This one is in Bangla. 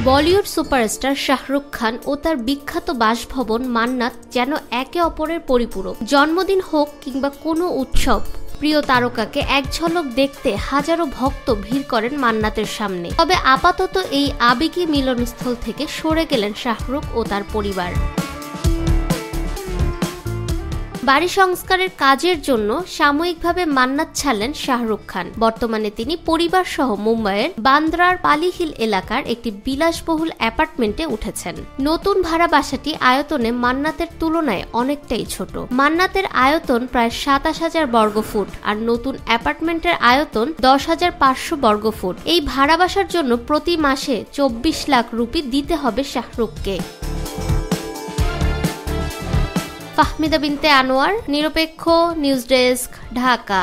বলিউড সুপারস্টার শাহরুখ খান ও তার বিখ্যাত বাসভবন মান্নাত যেন একে অপরের পরিপূরক। জন্মদিন হোক কিংবা কোনো উৎসব, প্রিয় তারকাকে এক ঝলক দেখতে হাজারো ভক্ত ভিড় করেন মান্নাতের সামনে। তবে আপাতত এই আবেগী মিলনস্থল থেকে সরে গেলেন শাহরুখ ও তার পরিবার। বাড়ি সংস্কারের কাজের জন্য সাময়িকভাবে মান্নাত ছাড়লেন শাহরুখ খান। বর্তমানে তিনি পরিবার সহ মুম্বাইয়ের বান্দ্রার পালি হিল এলাকার একটি বিলাসবহুল অ্যাপার্টমেন্টে উঠেছেন। নতুন ভাড়া বাসাটি আয়তনে মান্নাতের তুলনায় অনেকটাই ছোট। মান্নাতের আয়তন প্রায় ২৭,০০০ বর্গফুট আর নতুন অ্যাপার্টমেন্টের আয়তন ১০,৫০০ বর্গফুট। এই ভাড়া বাসার জন্য প্রতি মাসে ২৪ লাখ রুপি দিতে হবে শাহরুখকে। ফাহমিদা বিনতে আনোয়ার, নিরপেক্ষ নিউজ ডেস্ক, ঢাকা।